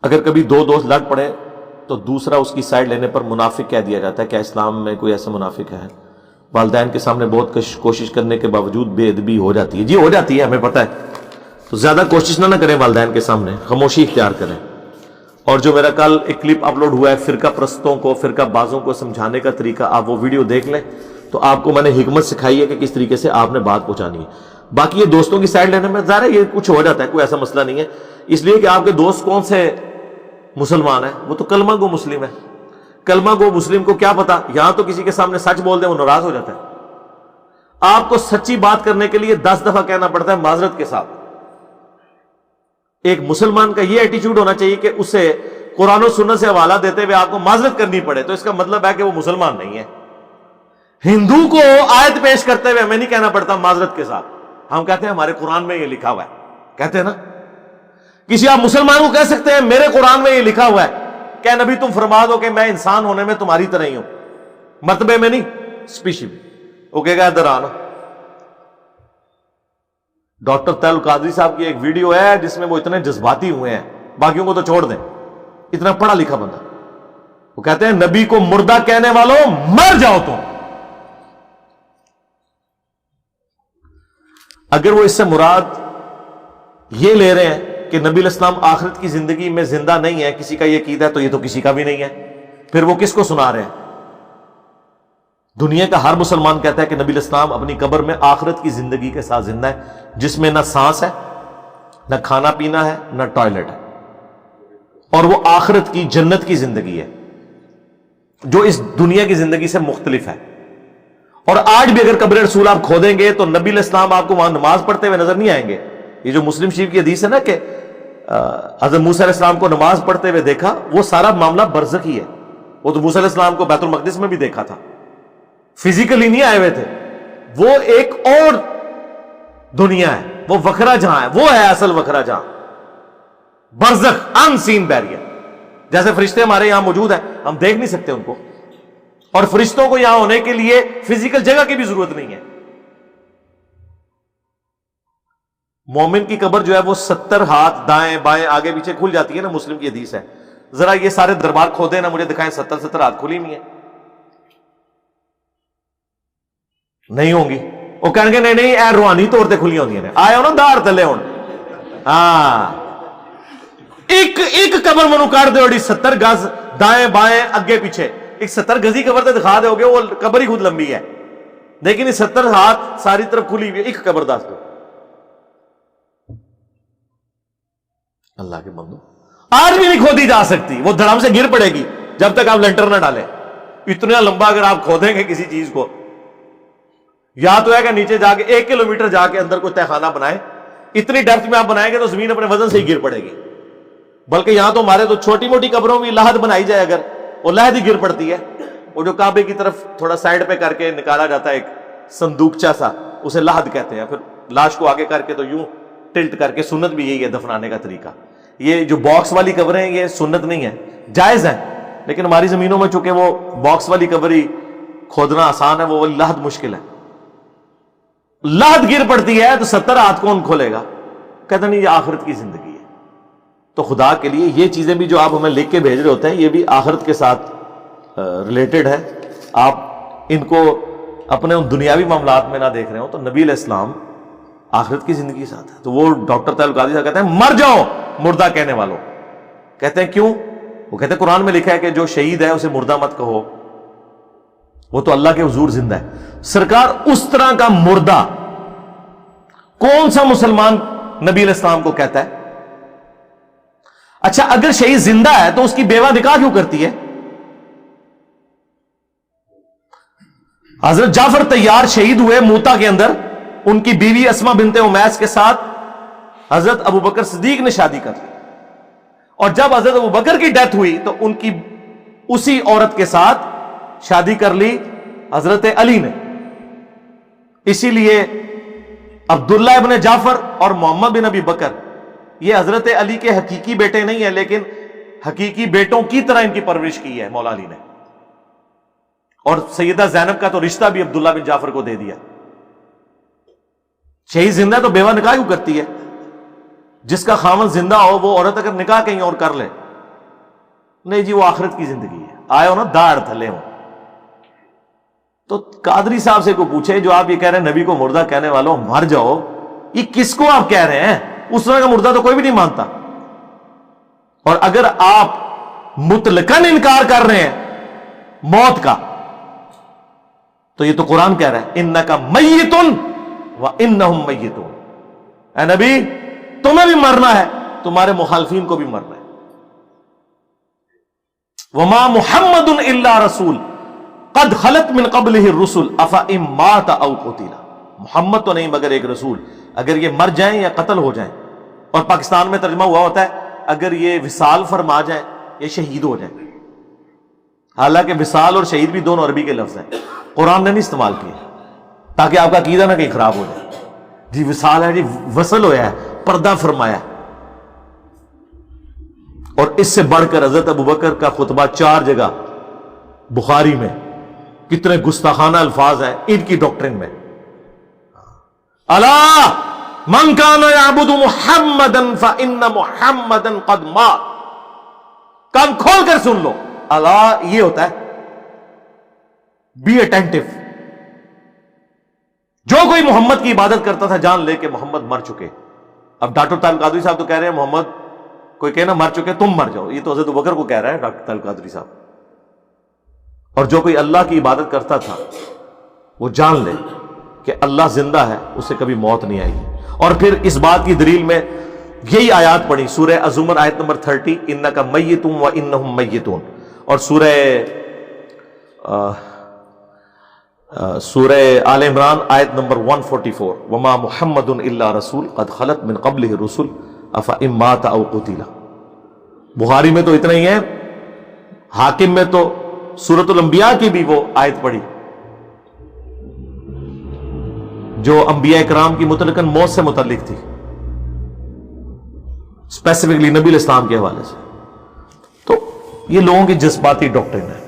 اگر کبھی دو دوست لڑ پڑے تو دوسرا اس کی سائڈ لینے پر منافق کہہ دیا جاتا ہے. کیا اسلام میں کوئی ایسا منافق ہے؟ والدین کے سامنے بہت کوشش کرنے کے باوجود بے ادبی ہو جاتی ہے. جی ہو جاتی ہے، ہمیں پتہ ہے. تو زیادہ کوشش نہ کریں والدین کے سامنے، خاموشی اختیار کریں. اور جو میرا کل ایک کلپ اپلوڈ ہوا ہے فرقہ پرستوں کو، فرقہ بازوں کو سمجھانے کا طریقہ، آپ وہ ویڈیو دیکھ لیں تو آپ کو میں نے حکمت سکھائی ہے کہ کس طریقے سے آپ نے بات پہنچانی ہے. باقی یہ دوستوں کی سائڈ لینے میں ظاہر ہے یہ کچھ ہو جاتا ہے، کوئی ایسا مسئلہ نہیں ہے. اس لیے کہ آپ کے دوست کون سے مسلمان ہیں؟ وہ تو کلمہ گو مسلم ہے. کلمہ گو مسلم کو کیا پتا، یہاں تو کسی کے سامنے سچ بول دے وہ ناراض ہو جاتا ہے. آپ کو سچی بات کرنے کے لیے 10 دفعہ کہنا پڑتا ہے معذرت کے ساتھ. ایک مسلمان کا یہ ایٹیچیوڈ ہونا چاہیے کہ اسے قرآن و سنت سے حوالہ دیتے ہوئے آپ کو معذرت کرنی پڑے تو اس کا مطلب ہے کہ وہ مسلمان نہیں ہے. ہندو کو آیت پیش کرتے ہوئے ہمیں نہیں کہنا پڑتا معذرت کے ساتھ، ہم کہتے ہیں ہمارے قرآن میں یہ لکھا ہوا ہے، کہتے ہیں نا. کسی آپ مسلمان کو کہہ سکتے ہیں میرے قرآن میں یہ لکھا ہوا ہے، کہ نبی تم فرما دو کہ میں انسان ہونے میں تمہاری طرح ہی ہوں، مرتبے میں نہیں، اسپیشی میں. وہ کہے گا ادھر آنا. ڈاکٹر طاہر القادری صاحب کی ایک ویڈیو ہے جس میں وہ اتنے جذباتی ہوئے ہیں، باقیوں کو تو چھوڑ دیں، اتنا پڑھا لکھا بندہ. وہ کہتے ہیں نبی کو مردہ کہنے والوں مر جاؤ تم. اگر وہ اس سے مراد یہ لے رہے ہیں کہ نبی علیہ السلام آخرت کی زندگی میں زندہ نہیں ہے، کسی کا یہ عقیدہ ہے، تو یہ تو کسی کا بھی نہیں ہے. پھر وہ کس کو سنا رہے ہیں؟ دنیا کا ہر مسلمان کہتا ہے کہ نبی علیہ السلام اپنی قبر میں آخرت کی زندگی کے ساتھ زندہ ہے، جس میں نہ سانس ہے، نہ کھانا پینا ہے، نہ ٹوائلٹ ہے، اور وہ آخرت کی جنت کی زندگی ہے جو اس دنیا کی زندگی سے مختلف ہے. اور آج بھی اگر قبر رسول آپ کھودیں گے تو نبی علیہ السلام آپ کو وہاں نماز پڑھتے ہوئے نظر نہیں آئیں گے. یہ جو مسلم شریف کی حدیث ہے نا کہ حضرت موسیٰ علیہ السلام کو نماز پڑھتے ہوئے دیکھا، وہ سارا معاملہ برزخی ہے. وہ تو موسیٰ علیہ السلام کو بیت المقدس میں بھی دیکھا تھا، فزیکلی نہیں آئے ہوئے تھے. وہ ایک اور دنیا ہے، وہ وکھرا جہاں ہے، وہ ہے اصل وکھرا جہاں، برزخ، ان سین بیریئر. جیسے فرشتے ہمارے یہاں موجود ہیں، ہم دیکھ نہیں سکتے ان کو، اور فرشتوں کو یہاں ہونے کے لیے فزیکل جگہ کی بھی ضرورت نہیں ہے. مومن کی قبر جو ہے وہ 70 ہاتھ دائیں بائیں آگے پیچھے کھل جاتی ہے نا، مسلم کی حدیث ہے. ذرا یہ سارے دربار کھودے نا، مجھے دکھائیں 70 ہاتھ کھلی ہوئی ہیں. نہیں ہوں گی. وہ کہیں گے نہیں اے روحانی طور تے کھلی ہوندیاں نے، آئے ہو نا دار تلے ہون. ہاں ایک قبر منو کر دے 70 گز دائیں بائیں اگے پیچھے، ایک 70 گزی قبر تے دکھا دو گے، وہ قبر ہی خود لمبی ہے، لیکن یہ 70 ہاتھ ساری طرف کھلی ہوئی ہے. ایک قبر دس دو. اللہ کے بندو آج بھی نہیں کھودی جا سکتی، وہ دھڑام سے گر پڑے گی جب تک آپ لنٹر نہ ڈالیں. اتنا لمبا اگر آپ کھودیں گے کسی چیز کو، یا تو ہے کہ نیچے جا کے 1 کلومیٹر جا کے اندر کوئی تہخانہ بنائے، اتنی ڈیپتھ میں آپ بنائیں گے تو زمین اپنے وزن سے ہی گر پڑے گی. بلکہ یہاں تو ہمارے تو چھوٹی موٹی قبروں میں لحد بنائی جائے اگر، وہ لحد ہی گر پڑتی ہے. وہ جو کعبے کی طرف تھوڑا سائڈ پہ کر کے نکالا جاتا ہے ایک صندوقچہ سا، اسے لحد کہتے ہیں. پھر لاش کو آگے کر کے تو یوں ٹلٹ کر کے، سنت بھی یہی ہے دفنانے کا طریقہ. یہ جو باکس والی قبریں یہ سنت نہیں ہے، جائز ہیں، لیکن ہماری زمینوں میں چونکہ وہ باکس والی قبر ہی کھودنا آسان ہے، وہ لحد مشکل ہے. لحد گر پڑتی ہے تو 70 ہاتھ کون کھولے گا؟ کہتے نہیں یہ آخرت کی زندگی ہے. تو خدا کے لیے یہ چیزیں بھی جو آپ ہمیں لکھ کے بھیج رہے ہوتے ہیں، یہ بھی آخرت کے ساتھ ریلیٹڈ ہے. آپ ان کو اپنے ان دنیاوی معاملات میں نہ دیکھ رہے ہو. تو نبی علیہ السلام آخرت کی زندگی کے ساتھ ہے. تو وہ ڈاکٹر طاہر القادری صاحب کہتے ہیں مر جاؤ مردہ کہنے والوں. کہتے ہیں کیوں؟ وہ کہتے ہیں قرآن میں لکھا ہے کہ جو شہید ہے اسے مردہ مت کہو، وہ تو اللہ کے حضور زندہ ہے. سرکار اس طرح کا مردہ کون سا مسلمان نبی علیہ السلام کو کہتا ہے؟ اچھا اگر شہید زندہ ہے تو اس کی بیوہ نکاح کیوں کرتی ہے؟ حضرت جعفر طیار شہید ہوئے موتا کے اندر، ان کی بیوی اسما بنت امیس کے ساتھ حضرت ابو بکر صدیق نے شادی کر لی، اور جب حضرت ابو بکر کی ڈیتھ ہوئی تو ان کی اسی عورت کے ساتھ شادی کر لی حضرت علی نے. اسی لیے عبداللہ ابن جعفر اور محمد بن ابی بکر یہ حضرت علی کے حقیقی بیٹے نہیں ہیں، لیکن حقیقی بیٹوں کی طرح ان کی پرورش کی ہے مولا علی نے. اور سیدہ زینب کا تو رشتہ بھی عبداللہ بن جعفر کو دے دیا. شہید زندہ ہے تو بیوہ نکاح کیوں کرتی ہے؟ جس کا خاوند زندہ ہو وہ عورت اگر نکاح کہیں اور کر لے نہیں جی وہ آخرت کی زندگی ہے، آئے ہو نا داڑ تھلے ہو. تو قادری صاحب سے کو پوچھے جو آپ یہ کہہ رہے ہیں نبی کو مردہ کہنے والوں مر جاؤ، یہ کس کو آپ کہہ رہے ہیں؟ اس طرح کا مردہ تو کوئی بھی نہیں مانتا. اور اگر آپ مطلقاً انکار کر رہے ہیں موت کا تو یہ تو قرآن کہہ رہا ہے انکا میتن وانہم میتون. اے نبی تمہیں بھی مرنا ہے، تمہارے مخالفین کو بھی مرنا ہے. وما محمد الا رسول قد خلت من قبلہ الرسل افئن مات او قتل. محمد تو نہیں مگر ایک رسول، اگر یہ مر جائیں یا قتل ہو جائیں. اور پاکستان میں ترجمہ ہوا ہوتا ہے اگر یہ وصال فرما جائیں یا شہید ہو جائیں. حالانکہ وصال اور شہید بھی دونوں عربی کے لفظ ہیں، قرآن نے نہیں استعمال کیے تاکہ آپ کا عقیدہ نہ کہیں خراب ہو جائے. جی وصال ہے جی وصل ہویا ہے، پردہ فرمایا. اور اس سے بڑھ کر حضرت ابوبکر کا خطبہ 4 جگہ بخاری میں، کتنے گستاخانہ الفاظ ہیں ان کی ڈاکٹرن میں. الا من کان یعبد محمدا فان محمدا قد مات. کان کھول کر سن لو، الا یہ ہوتا ہے بی اٹینٹو. جو کوئی محمد کی عبادت کرتا تھا جان لے کہ محمد مر چکے. اب ڈاکٹر طالب قادری صاحب تو کہہ رہے ہیں محمد کوئی کہنا مر چکے تم مر جاؤ، یہ تو حضرت ابوبکر کو کہہ رہا ہے ڈاکٹر طالب قادری صاحب. اور جو کوئی اللہ کی عبادت کرتا تھا وہ جان لے کہ اللہ زندہ ہے، اسے کبھی موت نہیں آئے گی. اور پھر اس بات کی دلیل میں یہی آیات پڑھی سورہ الزمر آیت نمبر 30 انکا میتون وانہم میتون. اور سورہ آل عمران آیت نمبر 144 وما محمد الا رسول قد خلت من قبلہ الرسل افئن مات او قتل. بخاری میں تو اتنا ہی ہے، حاکم میں تو سورۃ الانبیاء کی بھی وہ آیت پڑھی جو انبیاء کرام کی متعلقاً موت سے متعلق تھی، اسپیسیفکلی نبی الاسلام کے حوالے سے. تو یہ لوگوں کی جذباتی ڈاکٹرن ہے.